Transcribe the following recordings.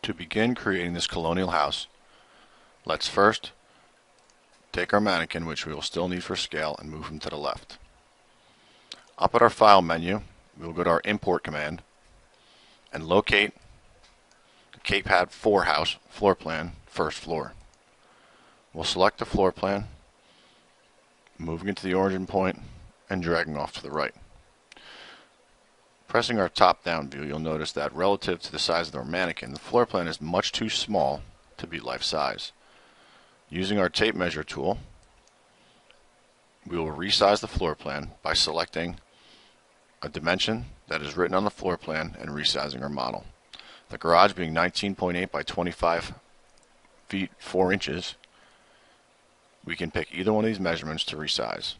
To begin creating this colonial house, let's first take our mannequin, which we will still need for scale, and move him to the left. Up at our File menu, we will go to our Import command and locate the K-Pad 4 house floor plan, first floor. We'll select the floor plan, moving it to the origin point and dragging off to the right. Pressing our top-down view, you'll notice that relative to the size of our mannequin, the floor plan is much too small to be life-size. Using our tape measure tool, we will resize the floor plan by selecting a dimension that is written on the floor plan and resizing our model. The garage being 19.8 by 25 feet 4 inches, we can pick either one of these measurements to resize.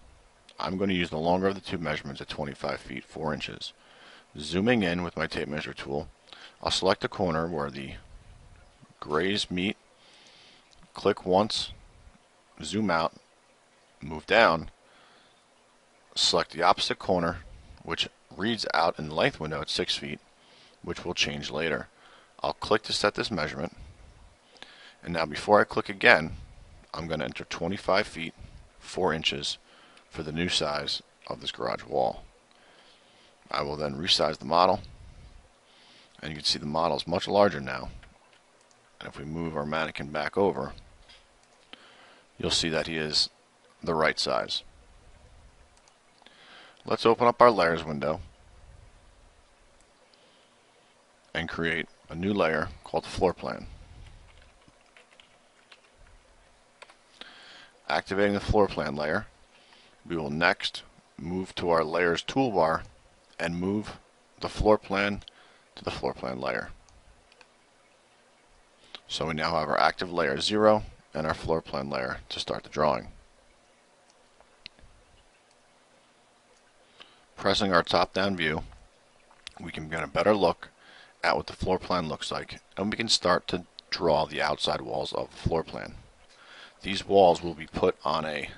I'm going to use the longer of the two measurements at 25 feet 4 inches. Zooming in with my tape measure tool, I'll select the corner where the grays meet, click once, zoom out, move down, select the opposite corner, which reads out in the length window at 6 feet, which will change later. I'll click to set this measurement, and now before I click again, I'm going to enter 25 feet 4 inches for the new size of this garage wall. I will then resize the model, and you can see the model is much larger now. And if we move our mannequin back over, you'll see that he is the right size. Let's open up our layers window and create a new layer called the floor plan. Activating the floor plan layer, we will next move to our layers toolbar and move the floor plan to the floor plan layer. So we now have our active layer 0 and our floor plan layer to start the drawing. Pressing our top-down view, we can get a better look at what the floor plan looks like, and we can start to draw the outside walls of the floor plan. These walls will be put on a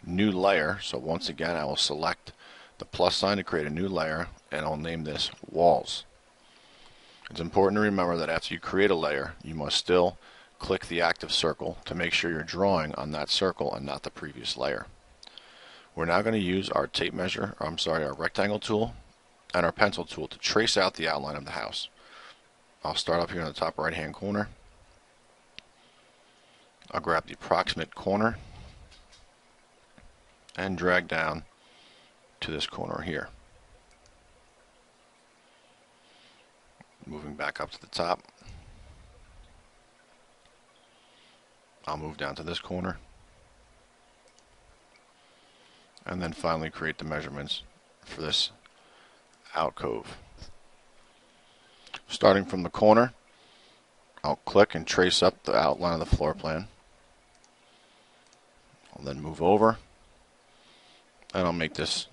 new layer, so once again I will select the plus sign to create a new layer, and I'll name this Walls. It's important to remember that after you create a layer, you must still click the active circle to make sure you're drawing on that circle and not the previous layer. We're now going to use our our rectangle tool and our pencil tool to trace out the outline of the house. I'll start up here in the top right hand corner. I'll grab the approximate corner and drag down to this corner here. Moving back up to the top, I'll move down to this corner, and then finally create the measurements for this alcove. Starting from the corner, I'll click and trace up the outline of the floor plan. I'll then move over, and I'll make this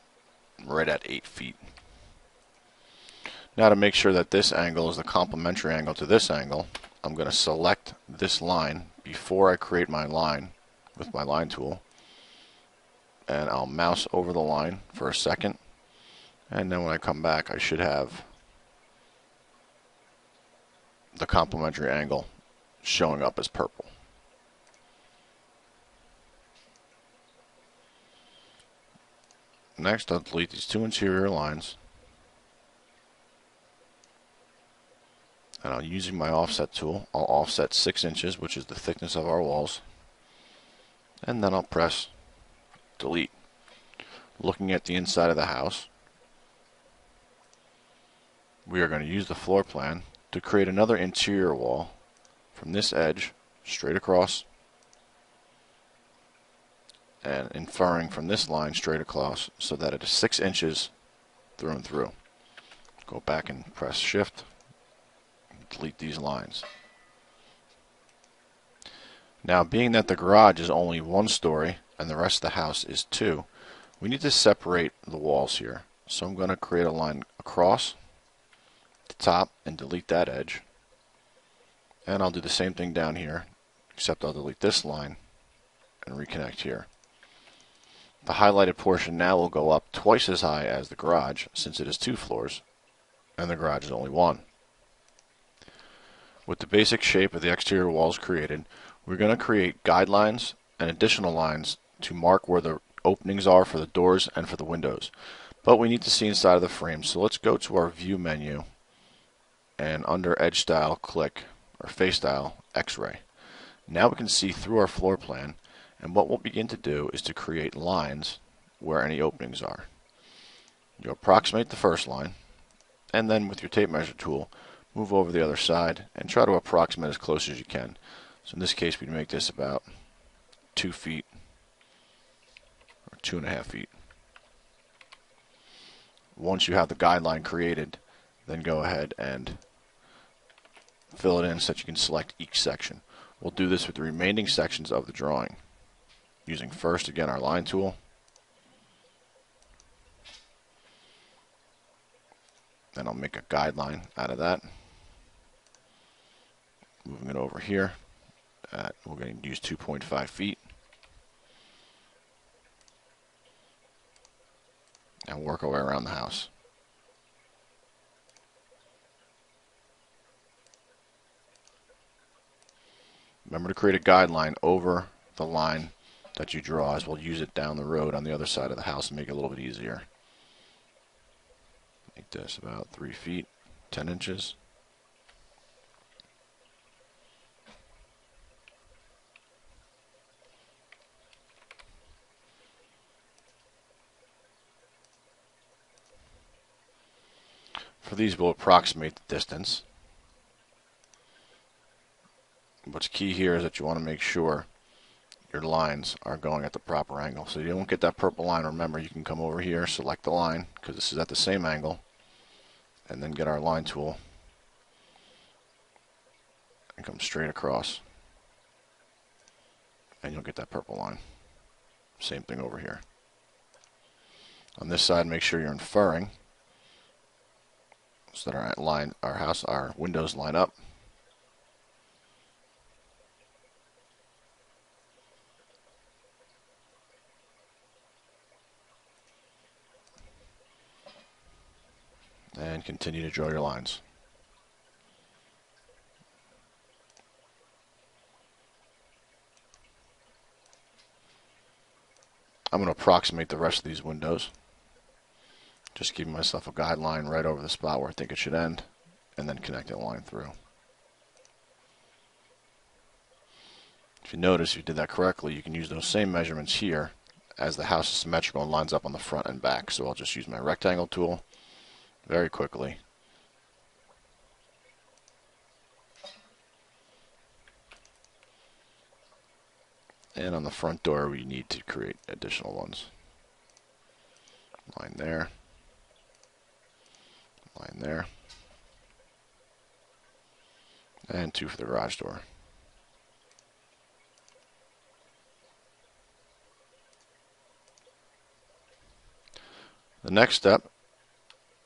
right at 8 feet. Now, to make sure that this angle is the complementary angle to this angle, I'm going to select this line before I create my line with my line tool, and I'll mouse over the line for a second, and then when I come back I should have the complementary angle showing up as purple. Next, I'll delete these two interior lines, and using my offset tool, I'll offset 6 inches, which is the thickness of our walls, and then I'll press delete. Looking at the inside of the house, we are going to use the floor plan to create another interior wall from this edge straight across, and inferring from this line straight across so that it is 6 inches through and through. Go back and press shift, delete these lines. Now, being that the garage is only 1 story and the rest of the house is 2, we need to separate the walls here. So I'm going to create a line across the top and delete that edge, and I'll do the same thing down here, except I'll delete this line and reconnect here. The highlighted portion now will go up twice as high as the garage, since it is 2 floors and the garage is only 1. With the basic shape of the exterior walls created, we're going to create guidelines and additional lines to mark where the openings are for the doors and for the windows. But we need to see inside of the frame, so let's go to our View menu and under Edge Style click, or Face Style, X-Ray. Now we can see through our floor plan, and what we'll begin to do is to create lines where any openings are. You approximate the first line, and then with your tape measure tool, move over the other side and try to approximate as close as you can. So in this case, we'd make this about 2 feet or 2.5 feet. Once you have the guideline created, then go ahead and fill it in so that you can select each section. We'll do this with the remaining sections of the drawing, using first, again, our line tool. Then I'll make a guideline out of that. Moving it over here, we're going to use 2.5 feet. And work our way around the house. Remember to create a guideline over the line that you draw, as we'll use it down the road on the other side of the house and make it a little bit easier. Make this about 3 feet, 10 inches. For these, we'll approximate the distance. What's key here is that you want to make sure your lines are going at the proper angle. So you don't get that purple line. Remember, you can come over here, select the line, because this is at the same angle, and then get our line tool and come straight across. And you'll get that purple line. Same thing over here. On this side, make sure you're inferring so that our windows line up. And continue to draw your lines. I'm going to approximate the rest of these windows. Just giving myself a guideline right over the spot where I think it should end, and then connecting a line through. If you notice, if you did that correctly, you can use those same measurements here as the house is symmetrical and lines up on the front and back. So I'll just use my rectangle tool very quickly. And on the front door, we need to create additional ones. Line there. Line there. And 2 for the garage door. The next step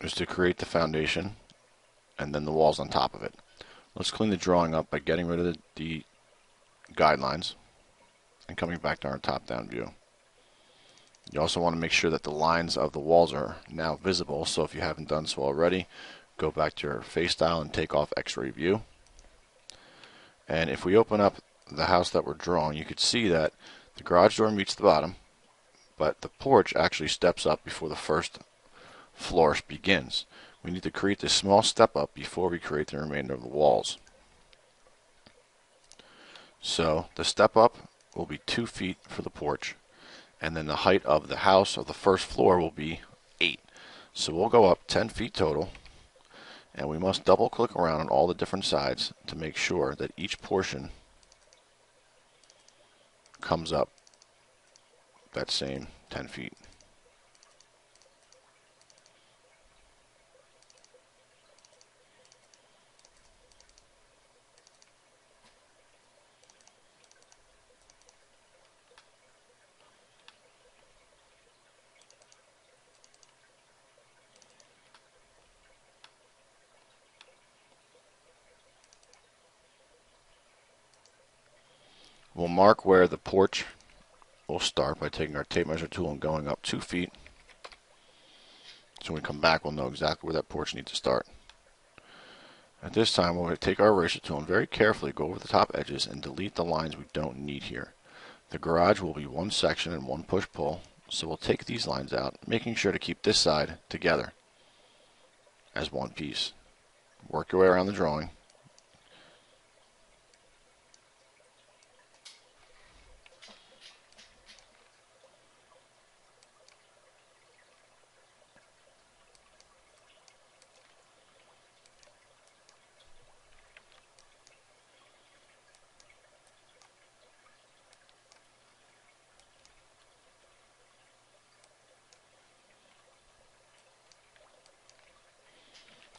is to create the foundation and then the walls on top of it. Let's clean the drawing up by getting rid of the guidelines and coming back to our top-down view. You also want to make sure that the lines of the walls are now visible, so if you haven't done so already, go back to your face style and take off X-ray view. And if we open up the house that we're drawing, you could see that the garage door meets the bottom, but the porch actually steps up before the first floor begins. We need to create this small step up before we create the remainder of the walls. So the step up will be 2 feet for the porch, and then the height of the house of the first floor will be 8. So we'll go up 10 feet total, and we must double click around on all the different sides to make sure that each portion comes up that same 10 feet. We'll mark where the porch will start by taking our tape measure tool and going up 2 feet. So when we come back, we'll know exactly where that porch needs to start. At this time, we're going to take our eraser tool and very carefully go over the top edges and delete the lines we don't need here. The garage will be one section and one push-pull, so we'll take these lines out, making sure to keep this side together as one piece. Work your way around the drawing.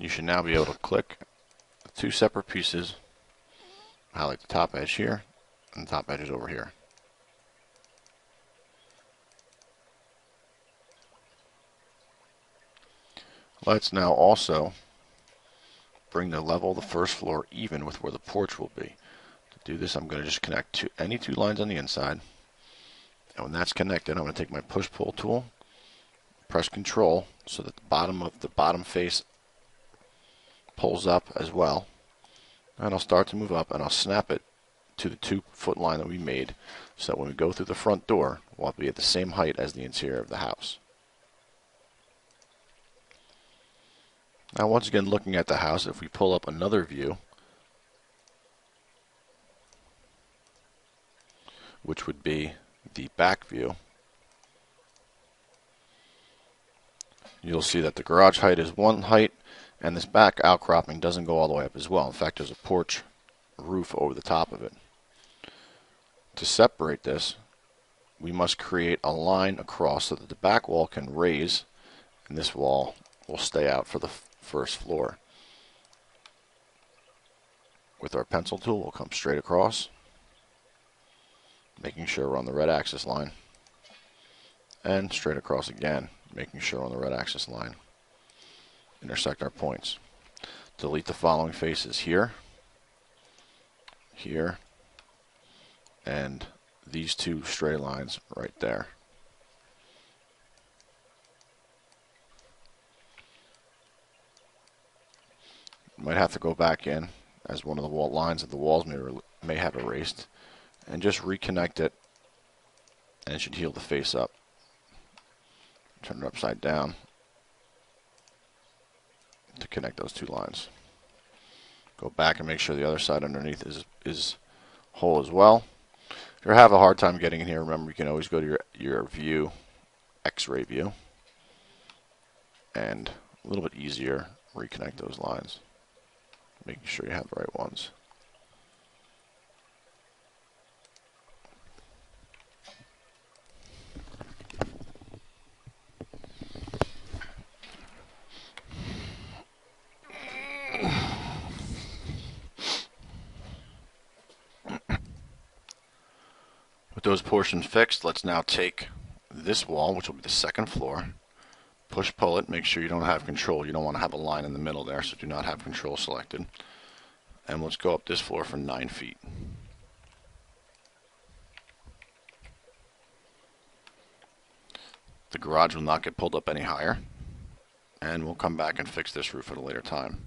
You should now be able to click the two separate pieces, highlight the top edge here, and the top edge is over here. Let's now also bring the level of the first floor even with where the porch will be. To do this, I'm going to just connect any two lines on the inside. And when that's connected, I'm going to take my push-pull tool, press Control so that the bottom of the bottom face pulls up as well. And I'll start to move up and I'll snap it to the 2-foot line that we made so that when we go through the front door, we'll be at the same height as the interior of the house. Now once again, looking at the house, if we pull up another view, which would be the back view, you'll see that the garage height is one height and this back outcropping doesn't go all the way up as well. In fact, there's a porch roof over the top of it. To separate this, we must create a line across so that the back wall can raise and this wall will stay out for the first floor. With our pencil tool, we'll come straight across, making sure we're on the red axis line, and straight across again, making sure we're on the red axis line. Intersect our points. Delete the following faces here, here, and these two straight lines right there. Might have to go back in as one of the wall lines that the walls may have erased and just reconnect it, and it should heal the face up. Turn it upside down to connect those two lines. Go back and make sure the other side underneath is whole as well. If you have a hard time getting in here, remember you can always go to your view, X-ray view, and a little bit easier reconnect those lines, making sure you have the right ones. With those portions fixed, let's now take this wall, which will be the second floor, push-pull it, make sure you don't have control. You don't want to have a line in the middle there, so do not have control selected. And let's go up this floor for 9 feet. The garage will not get pulled up any higher, and we'll come back and fix this roof at a later time.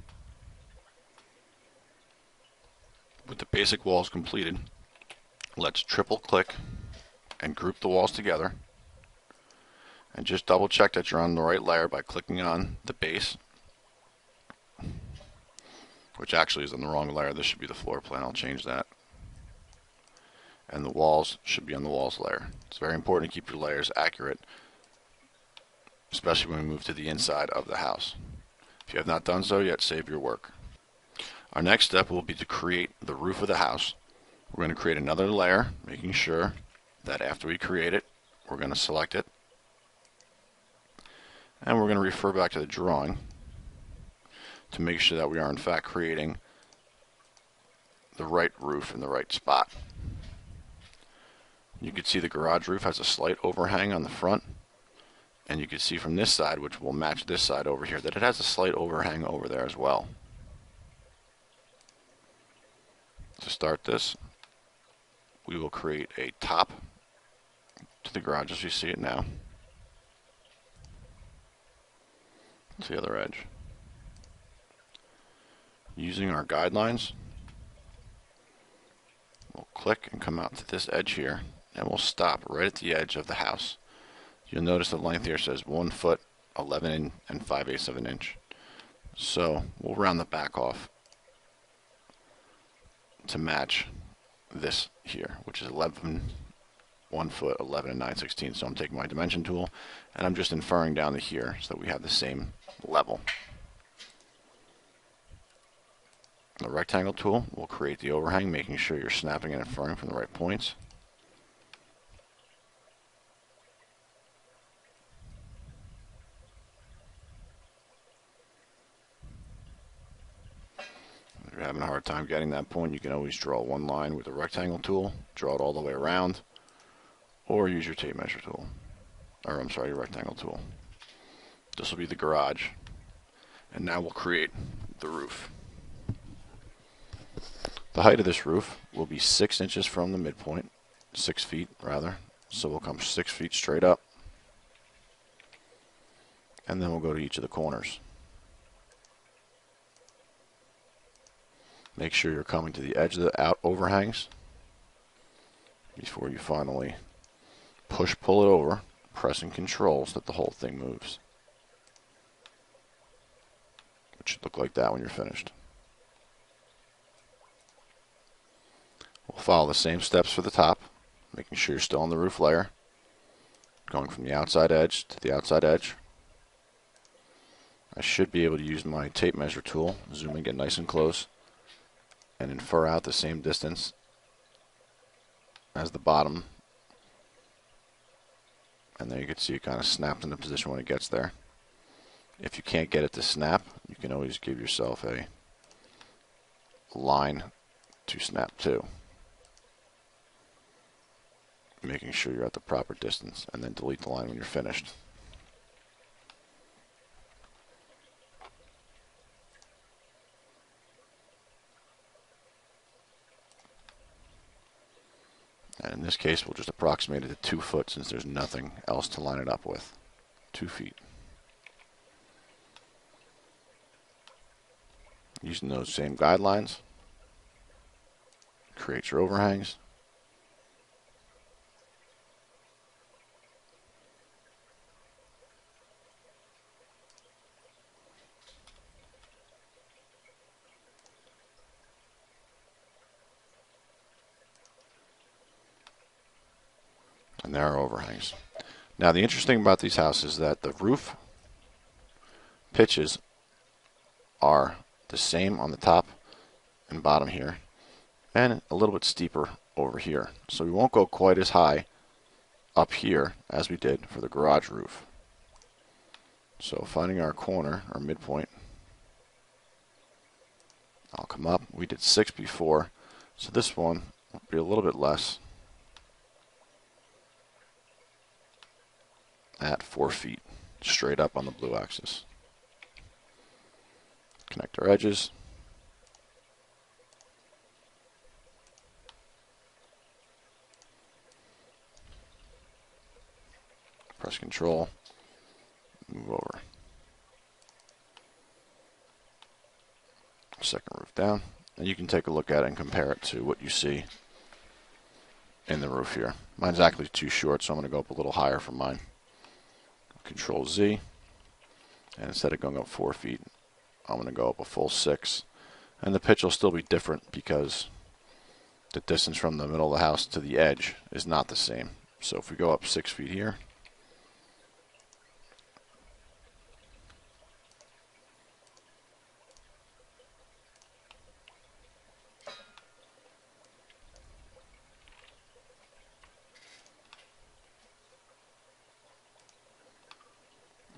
With the basic walls completed, let's triple click and group the walls together, and just double check that you're on the right layer by clicking on the base, which actually is on the wrong layer. This should be the floor plan. I'll change that. And the walls should be on the walls layer. It's very important to keep your layers accurate, especially when we move to the inside of the house. If you have not done so yet, save your work. Our next step will be to create the roof of the house. We're going to create another layer, making sure that after we create it, we're going to select it. And we're going to refer back to the drawing to make sure that we are in fact creating the right roof in the right spot. You can see the garage roof has a slight overhang on the front. And you can see from this side, which will match this side over here, that it has a slight overhang over there as well. To start this, we will create a top to the garage as we see it now. To the other edge. Using our guidelines, we'll click and come out to this edge here, and we'll stop right at the edge of the house. You'll notice the length here says 1 foot 11 and 5/8 of an inch. So we'll round the back off to match this here, which is 1 foot 11 and 9/16. So I'm taking my dimension tool and I'm just inferring down to here so that we have the same level. The rectangle tool will create the overhang, making sure you're snapping and inferring from the right points. If you're having a hard time getting that point, you can always draw one line with the rectangle tool, draw it all the way around, or use your tape measure tool. Or I'm sorry, your rectangle tool. This will be the garage. And now we'll create the roof. The height of this roof will be 6 inches from the midpoint, 6 feet rather. So we'll come 6 feet straight up. And then we'll go to each of the corners. Make sure you're coming to the edge of the overhangs before you finally pull it over, pressing Control so that the whole thing moves. It should look like that when you're finished. We'll follow the same steps for the top, making sure you're still on the roof layer, going from the outside edge to the outside edge. I should be able to use my tape measure tool, zoom and get nice and close, and infer out the same distance as the bottom. And there you can see it kind of snapped into position when it gets there. If you can't get it to snap, you can always give yourself a line to snap to, making sure you're at the proper distance, and then delete the line when you're finished. And in this case, we'll just approximate it to 2 foot since there's nothing else to line it up with. 2 feet. Using those same guidelines, create your overhangs. And there are overhangs. Now the interesting about these houses is that the roof pitches are the same on the top and bottom here, and a little bit steeper over here. So we won't go quite as high up here as we did for the garage roof. So finding our corner, our midpoint, I'll come up. We did 6 before, so this one will be a little bit less at 4 feet, straight up on the blue axis. Connect our edges. Press Control, move over. Second roof down, and you can take a look at it and compare it to what you see in the roof here. Mine's actually too short, so I'm going to go up a little higher for mine. Control Z, and instead of going up 4 feet, I'm going to go up a full 6. And the pitch will still be different because the distance from the middle of the house to the edge is not the same. So if we go up 6 feet here,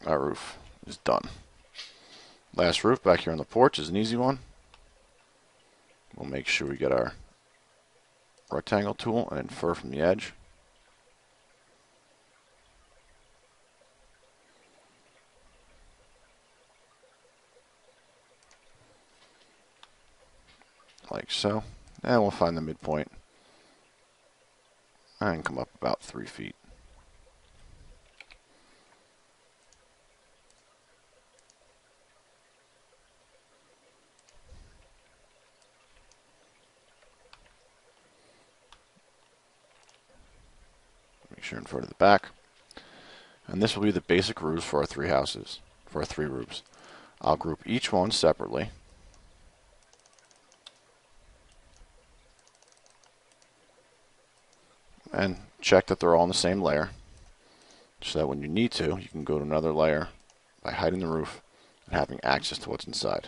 our roof is done. Last roof back here on the porch is an easy one. We'll make sure we get our rectangle tool and infer from the edge. Like so. And we'll find the midpoint and come up about 3 feet. here in front of the back. And this will be the basic roofs for our three houses, for our three roofs. I'll group each one separately. And check that they're all on the same layer, so that when you need to, you can go to another layer by hiding the roof and having access to what's inside.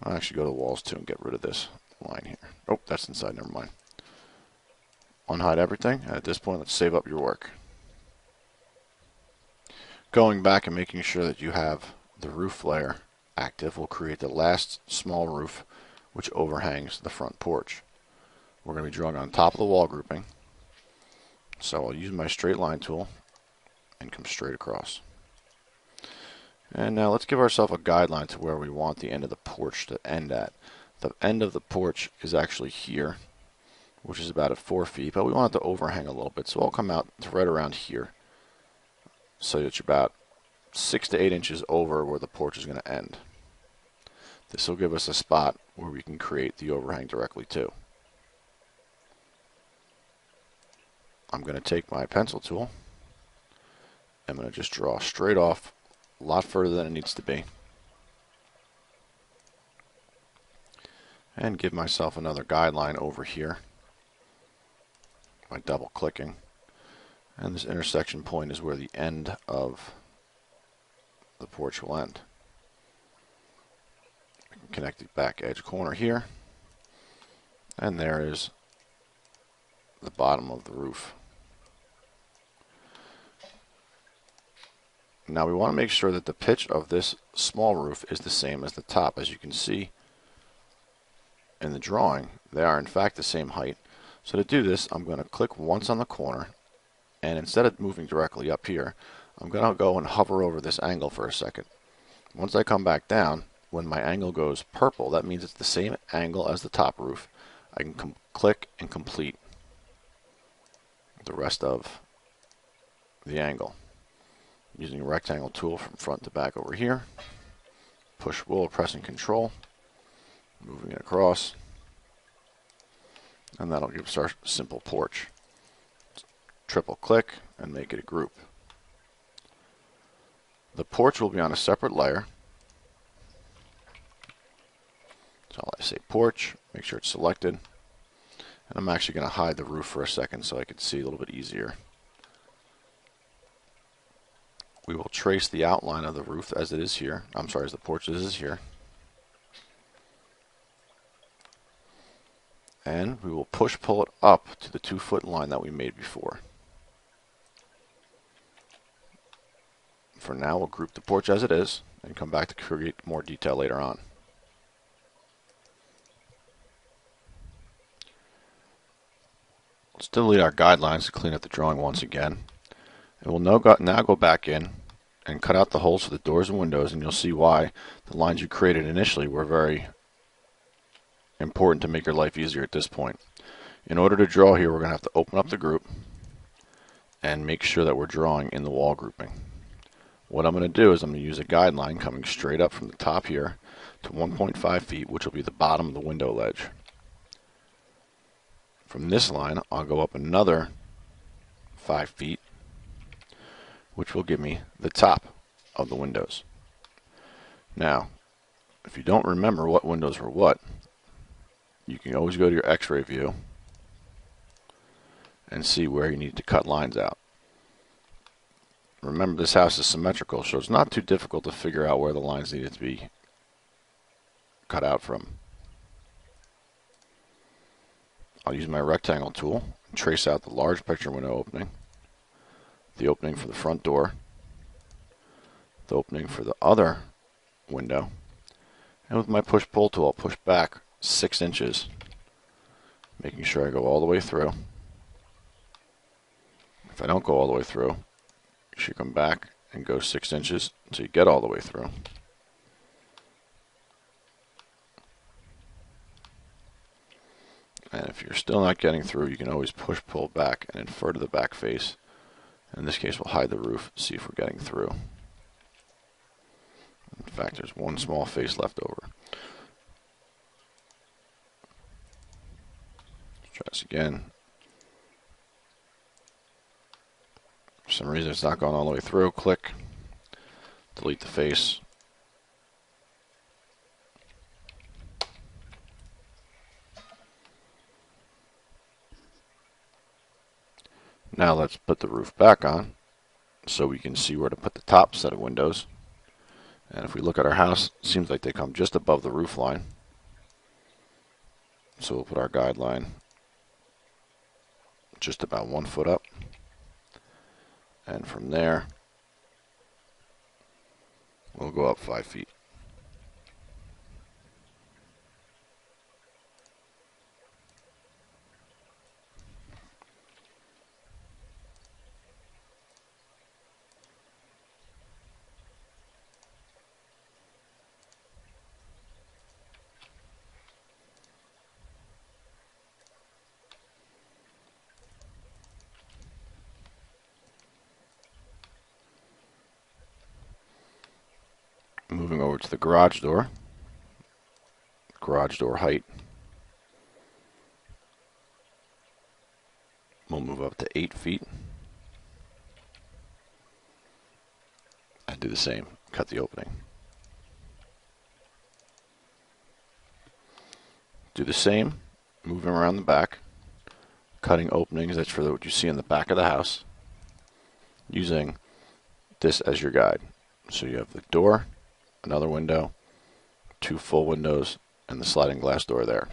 I'll actually go to the walls too and get rid of this line here. Oh, that's inside, never mind. Unhide everything, and at this point, let's save up your work. Going back and making sure that you have the roof layer active will create the last small roof which overhangs the front porch. We're going to be drawing on top of the wall grouping, so I'll use my straight line tool and come straight across. And now let's give ourselves a guideline to where we want the end of the porch to end at. The end of the porch is actually here, which is about at 4 feet, but we want it to overhang a little bit, so I'll come out to right around here, so that you're about 6 to 8 inches over where the porch is going to end. This will give us a spot where we can create the overhang directly too. I'm going to take my pencil tool. I'm going to just draw straight off, a lot further than it needs to be. And give myself another guideline over here by double clicking. And this intersection point is where the end of the porch will end. I can connect the back edge corner here, and there is the bottom of the roof. Now we want to make sure that the pitch of this small roof is the same as the top. As you can see in the drawing, they are in fact the same height. So to do this, I'm going to click once on the corner, and instead of moving directly up here, I'm going to go and hover over this angle for a second. Once I come back down, when my angle goes purple, that means it's the same angle as the top roof. I can click and complete the rest of the angle. Using a rectangle tool from front to back over here, push will pressing control, moving it across, and that'll give us our simple porch. Triple click and make it a group. The porch will be on a separate layer. So I say porch, make sure it's selected, and I'm actually going to hide the roof for a second so I can see a little bit easier. We will trace the outline of the roof as it is here. I'm sorry, as the porch as it is here. And we will pull it up to the 2-foot line that we made before. For now, we'll group the porch as it is and come back to create more detail later on. Let's delete our guidelines to clean up the drawing once again. And we'll now go back in and cut out the holes for the doors and windows, and you'll see why the lines you created initially were very important to make your life easier at this point. In order to draw here, we're going to have to open up the group and make sure that we're drawing in the wall grouping. What I'm going to do is I'm going to use a guideline coming straight up from the top here to 1.5 feet, which will be the bottom of the window ledge. From this line, I'll go up another 5 feet, which will give me the top of the windows. Now, if you don't remember what windows were what, you can always go to your X-ray view and see where you need to cut lines out. Remember, this house is symmetrical, so it's not too difficult to figure out where the lines needed to be cut out from. I'll use my rectangle tool and trace out the large picture window opening, the opening for the front door, the opening for the other window, and with my push-pull tool, I'll push back 6 inches, making sure I go all the way through. If I don't go all the way through, you should come back and go 6 inches until you get all the way through. And if you're still not getting through, you can always push-pull back and infer to the back face. In this case, we'll hide the roof, see if we're getting through. In fact, there's one small face left over. Let's try this again. some reason it's not going all the way through. Click, delete the face. Now let's put the roof back on so we can see where to put the top set of windows. And if we look at our house, it seems like they come just above the roof line. So we'll put our guideline just about 1 foot up. And from there, we'll go up 5 feet. Moving over to the garage door height, we'll move up to 8 feet and do the same, cut the opening. Do the same, moving around the back, cutting openings, that's for what you see in the back of the house, using this as your guide. So you have the door, another window, 2 full windows, and the sliding glass door there.